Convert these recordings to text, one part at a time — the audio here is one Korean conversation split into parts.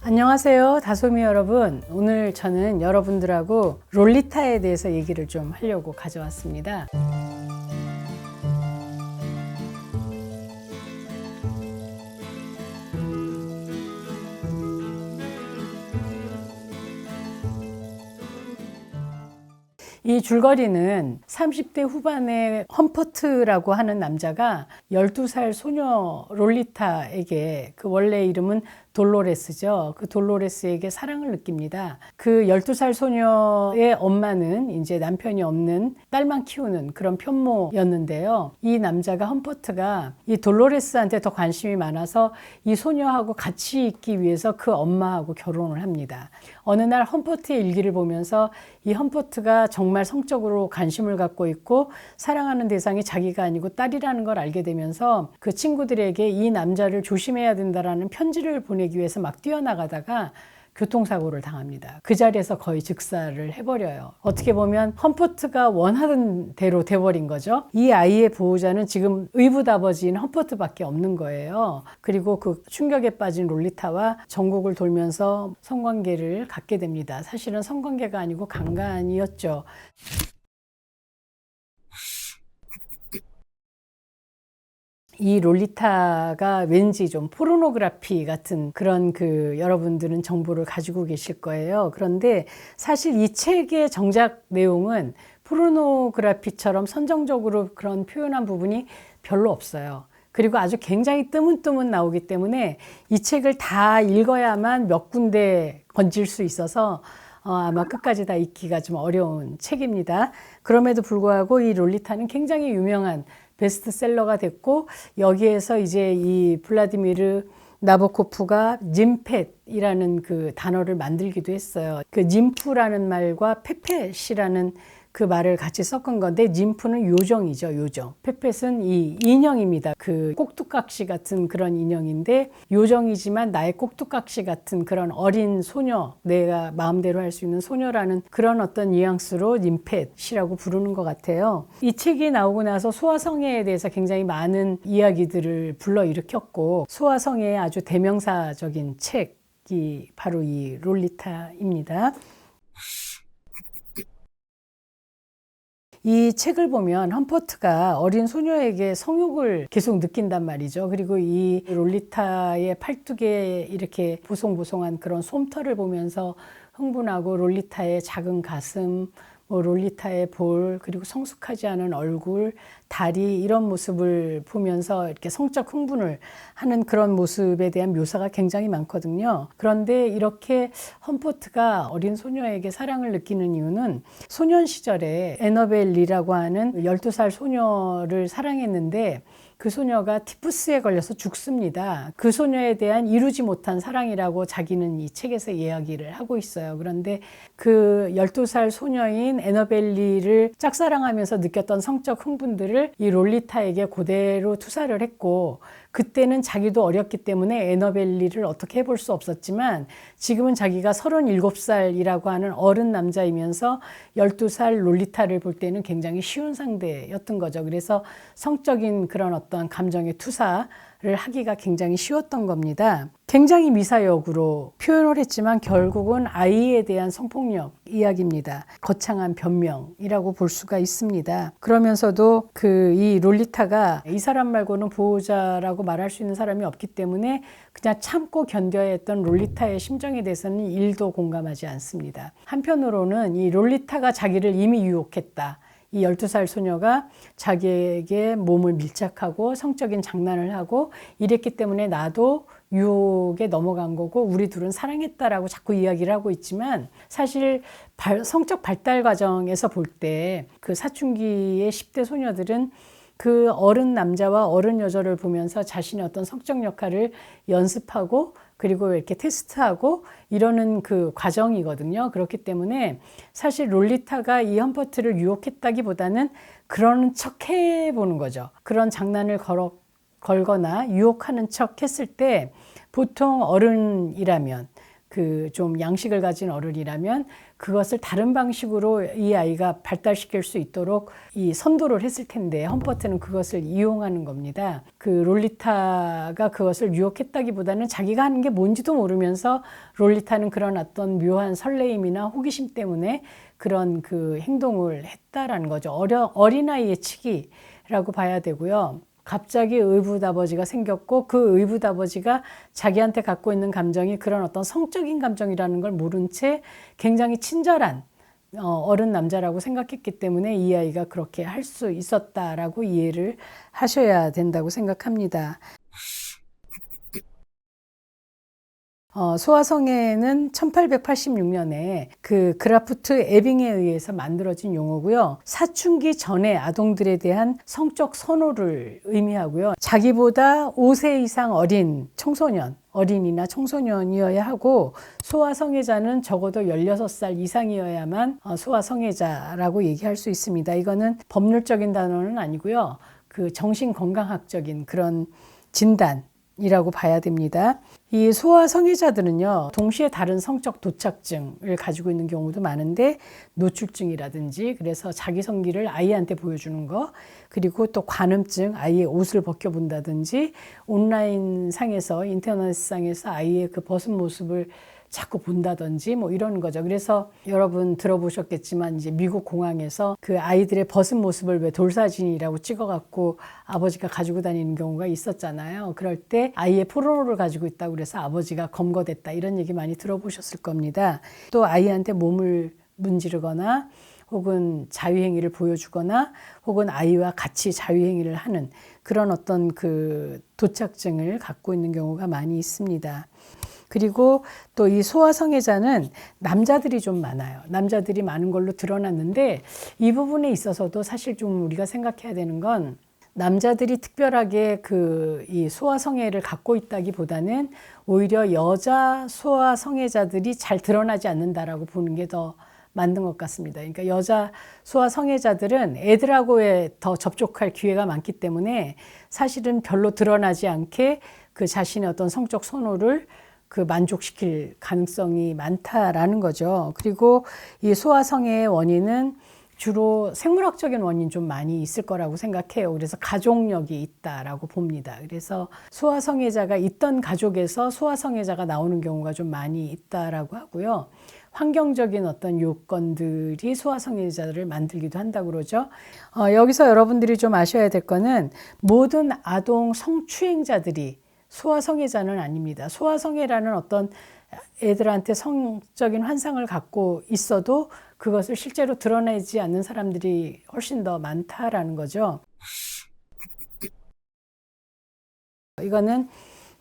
안녕하세요, 다솜이 여러분. 오늘 저는 여러분들하고 롤리타에 대해서 얘기를 좀 하려고 가져왔습니다. 이 줄거리는 30대 후반의 험퍼트라고 하는 남자가 12살 소녀 롤리타에게, 그 원래 이름은 돌로레스죠. 그 돌로레스에게 사랑을 느낍니다. 그 12살 소녀의 엄마는 이제 남편이 없는 딸만 키우는 그런 편모였는데요. 이 남자가, 험퍼트가 이 돌로레스한테 더 관심이 많아서 이 소녀하고 같이 있기 위해서 그 엄마하고 결혼을 합니다. 어느 날 험퍼트의 일기를 보면서 이 험퍼트가 정말 성적으로 관심을 갖고 있고 사랑하는 대상이 자기가 아니고 딸이라는 걸 알게 되면서 그 친구들에게 이 남자를 조심해야 된다라는 편지를 보내기 위해서 막 뛰어나가다가 교통사고를 당합니다. 그 자리에서 거의 즉사를 해버려요. 어떻게 보면 험퍼트가 원하던 대로 돼버린 거죠. 이 아이의 보호자는 지금 의붓아버지인 험퍼트밖에 없는 거예요. 그리고 그 충격에 빠진 롤리타와 전국을 돌면서 성관계를 갖게 됩니다. 사실은 성관계가 아니고 강간이었죠. 이 롤리타가 왠지 좀 포르노그래피 같은 그런 여러분들은 정보를 가지고 계실 거예요. 그런데 사실 이 책의 정작 내용은 포르노그래피처럼 선정적으로 그런 표현한 부분이 별로 없어요. 그리고 아주 굉장히 뜨문뜨문 나오기 때문에 이 책을 다 읽어야만 몇 군데 건질 수 있어서 아마 끝까지 다 읽기가 좀 어려운 책입니다. 그럼에도 불구하고 이 롤리타는 굉장히 유명한 베스트셀러가 됐고, 여기에서 이제 이 블라디미르 나보코프가 님펫이라는 그 단어를 만들기도 했어요. 그 님프라는 말과 페펫이라는 그 말을 같이 섞은 건데, 님프는 요정이죠, 요정. 페펫은 이 인형입니다. 그 꼭두각시 같은 그런 인형인데, 요정이지만 나의 꼭두각시 같은 그런 어린 소녀, 내가 마음대로 할 수 있는 소녀라는 그런 어떤 뉘앙스로 님펫이라고 부르는 것 같아요. 이 책이 나오고 나서 소아성애에 대해서 굉장히 많은 이야기들을 불러일으켰고, 소아성애의 아주 대명사적인 책이 바로 이 롤리타입니다. 이 책을 보면 험퍼트가 어린 소녀에게 성욕을 계속 느낀단 말이죠. 그리고 이 롤리타의 팔뚝에 이렇게 보송보송한 그런 솜털을 보면서 흥분하고, 롤리타의 작은 가슴, 롤리타의 볼, 그리고 성숙하지 않은 얼굴, 다리, 이런 모습을 보면서 이렇게 성적 흥분을 하는 그런 모습에 대한 묘사가 굉장히 많거든요. 그런데 이렇게 험퍼트가 어린 소녀에게 사랑을 느끼는 이유는 소년 시절에 애너벨리라고 하는 12살 소녀를 사랑했는데, 그 소녀가 티푸스에 걸려서 죽습니다. 그 소녀에 대한 이루지 못한 사랑이라고 자기는 이 책에서 이야기를 하고 있어요. 그런데 그 12살 소녀인 애너벨리를 짝사랑하면서 느꼈던 성적 흥분들을 이 롤리타에게 그대로 투사를 했고, 그때는 자기도 어렸기 때문에 애너벨리를 어떻게 해볼 수 없었지만, 지금은 자기가 37살이라고 하는 어른 남자이면서 12살 롤리타를 볼 때는 굉장히 쉬운 상대였던 거죠. 그래서 성적인 그런 어떤 감정의 투사를 하기가 굉장히 쉬웠던 겁니다. 굉장히 미사역으로 표현을 했지만 결국은 아이에 대한 성폭력 이야기입니다. 거창한 변명이라고 볼 수가 있습니다. 그러면서도 이 롤리타가 이 사람 말고는 보호자라고 말할 수 있는 사람이 없기 때문에 그냥 참고 견뎌야 했던 롤리타의 심정에 대해서는 1도 공감하지 않습니다. 한편으로는 이 롤리타가 자기를 이미 유혹했다, 이 12살 소녀가 자기에게 몸을 밀착하고 성적인 장난을 하고 이랬기 때문에 나도 유혹에 넘어간 거고 우리 둘은 사랑했다라고 자꾸 이야기를 하고 있지만, 사실 성적 발달 과정에서 볼 때 그 사춘기의 10대 소녀들은 그 어른 남자와 어른 여자를 보면서 자신의 어떤 성적 역할을 연습하고, 그리고 이렇게 테스트하고 이러는 그 과정이거든요. 그렇기 때문에 사실 롤리타가 이 험퍼트를 유혹했다기보다는 그런 척 해보는 거죠. 그런 장난을 걸거나 유혹하는 척 했을 때 보통 어른이라면 그 좀 양식을 가진 어른이라면 그것을 다른 방식으로 이 아이가 발달시킬 수 있도록 이 선도를 했을 텐데 험버트는 그것을 이용하는 겁니다. 그 롤리타가 그것을 유혹했다기보다는 자기가 하는 게 뭔지도 모르면서 롤리타는 그런 어떤 묘한 설레임이나 호기심 때문에 그런 그 행동을 했다라는 거죠. 어린아이의 치기라고 봐야 되고요. 갑자기 의붓아버지가 생겼고 그 의붓아버지가 자기한테 갖고 있는 감정이 그런 어떤 성적인 감정이라는 걸 모른 채 굉장히 친절한 어른 남자라고 생각했기 때문에 이 아이가 그렇게 할 수 있었다라고 이해를 하셔야 된다고 생각합니다. 소아성애는 1886년에 그 그라프트 에빙에 의해서 만들어진 용어고요. 사춘기 전의 아동들에 대한 성적 선호를 의미하고요. 자기보다 5세 이상 어린 청소년, 어린이나 청소년이어야 하고 소아성애자는 적어도 16살 이상이어야만 소아성애자라고 얘기할 수 있습니다. 이거는 법률적인 단어는 아니고요. 그 정신건강학적인 그런 진단 이라고 봐야 됩니다. 이 소아성애자들은요, 동시에 다른 성적 도착증을 가지고 있는 경우도 많은데 노출증이라든지 그래서 자기 성기를 아이한테 보여주는 거, 그리고 또 관음증, 아이의 옷을 벗겨본다든지 온라인 상에서 인터넷 상에서 아이의 그 벗은 모습을 자꾸 본다든지 뭐 이런 거죠. 그래서 여러분 들어보셨겠지만 이제 미국 공항에서 그 아이들의 벗은 모습을 왜 돌사진이라고 찍어갖고 아버지가 가지고 다니는 경우가 있었잖아요. 그럴 때 아이의 포르노를 가지고 있다고 그래서 아버지가 검거됐다 이런 얘기 많이 들어보셨을 겁니다. 또 아이한테 몸을 문지르거나 혹은 자위행위를 보여주거나 혹은 아이와 같이 자위행위를 하는 그런 어떤 그 도착증을 갖고 있는 경우가 많이 있습니다. 그리고 또 이 소아성애자는 남자들이 좀 많아요. 남자들이 많은 걸로 드러났는데 이 부분에 있어서도 사실 좀 우리가 생각해야 되는 건 남자들이 특별하게 그 이 소아성애를 갖고 있다기보다는 오히려 여자 소아성애자들이 잘 드러나지 않는다라고 보는 게 더 맞는 것 같습니다. 그러니까 여자 소아성애자들은 애들하고의 더 접촉할 기회가 많기 때문에 사실은 별로 드러나지 않게 그 자신의 어떤 성적 선호를 그 만족시킬 가능성이 많다라는 거죠. 그리고 이 소아성애의 원인은 주로 생물학적인 원인 좀 많이 있을 거라고 생각해요. 그래서 가족력이 있다라고 봅니다. 그래서 소아성애자가 있던 가족에서 소아성애자가 나오는 경우가 좀 많이 있다라고 하고요. 환경적인 어떤 요건들이 소아성애자를 만들기도 한다고 그러죠. 여기서 여러분들이 좀 아셔야 될 거는 모든 아동 성추행자들이 소아성애자는 아닙니다. 소아성애라는 어떤 애들한테 성적인 환상을 갖고 있어도 그것을 실제로 드러내지 않는 사람들이 훨씬 더 많다라는 거죠. 이거는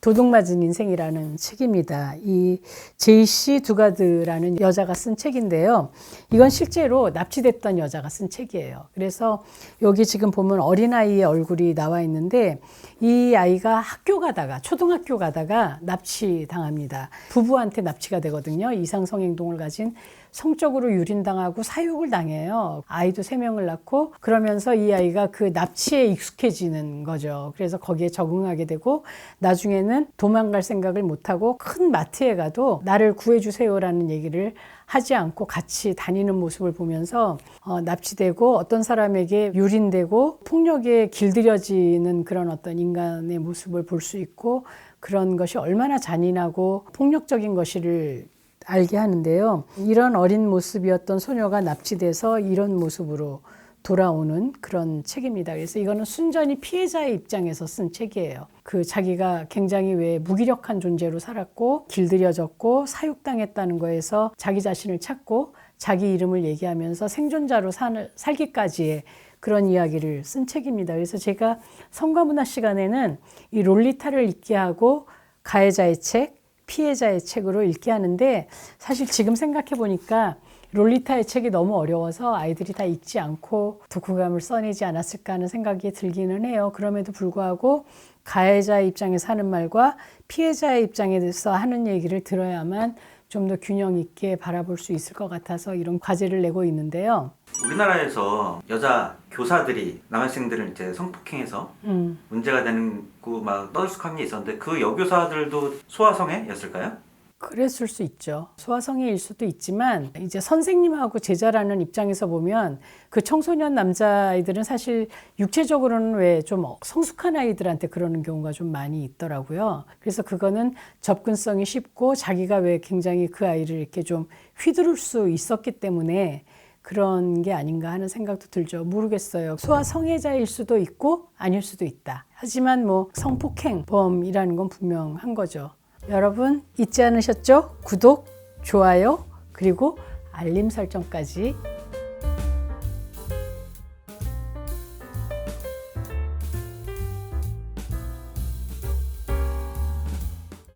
도둑맞은 인생이라는 책입니다. 이 제이씨 두가드라는 여자가 쓴 책인데요. 이건 실제로 납치됐던 여자가 쓴 책이에요. 그래서 여기 지금 보면 어린아이의 얼굴이 나와 있는데 이 아이가 학교 가다가 초등학교 가다가 납치당합니다. 부부한테 납치가 되거든요. 이상성행동을 가진 성적으로 유린당하고 사육을 당해요. 아이도 3명을 낳고 그러면서 이 아이가 그 납치에 익숙해지는 거죠. 그래서 거기에 적응하게 되고 나중에는 도망갈 생각을 못하고 큰 마트에 가도 나를 구해주세요라는 얘기를 하지 않고 같이 다니는 모습을 보면서 납치되고 어떤 사람에게 유린되고 폭력에 길들여지는 그런 어떤 인간의 모습을 볼 수 있고 그런 것이 얼마나 잔인하고 폭력적인 것을 알게 하는데요. 이런 어린 모습이었던 소녀가 납치돼서 이런 모습으로 돌아오는 그런 책입니다. 그래서 이거는 순전히 피해자의 입장에서 쓴 책이에요. 그 자기가 굉장히 왜 무기력한 존재로 살았고 길들여졌고 사육당했다는 거에서 자기 자신을 찾고 자기 이름을 얘기하면서 생존자로 살기까지의 그런 이야기를 쓴 책입니다. 그래서 제가 성과문화 시간에는 이 롤리타를 읽게 하고 가해자의 책, 피해자의 책으로 읽게 하는데 사실 지금 생각해 보니까 롤리타의 책이 너무 어려워서 아이들이 다 읽지 않고 독후감을 써내지 않았을까 하는 생각이 들기는 해요. 그럼에도 불구하고 가해자의 입장에서 하는 말과 피해자의 입장에서 하는 얘기를 들어야만 좀 더 균형 있게 바라볼 수 있을 것 같아서 이런 과제를 내고 있는데요. 우리나라에서 여자 교사들이 남학생들을 이제 성폭행해서 문제가 되는 막 떠들썩한 게 있었는데 그 여교사들도 소아성애였을까요? 그랬을 수 있죠. 소아성애일 수도 있지만 이제 선생님하고 제자라는 입장에서 보면 그 청소년 남자아이들은 사실 육체적으로는 왜 좀 성숙한 아이들한테 그러는 경우가 좀 많이 있더라고요. 그래서 그거는 접근성이 쉽고 자기가 왜 굉장히 그 아이를 이렇게 좀 휘두를 수 있었기 때문에 그런 게 아닌가 하는 생각도 들죠. 모르겠어요. 소아성애자일 수도 있고 아닐 수도 있다. 하지만 뭐 성폭행범이라는 건 분명한 거죠. 여러분 잊지 않으셨죠? 구독, 좋아요, 그리고 알림 설정까지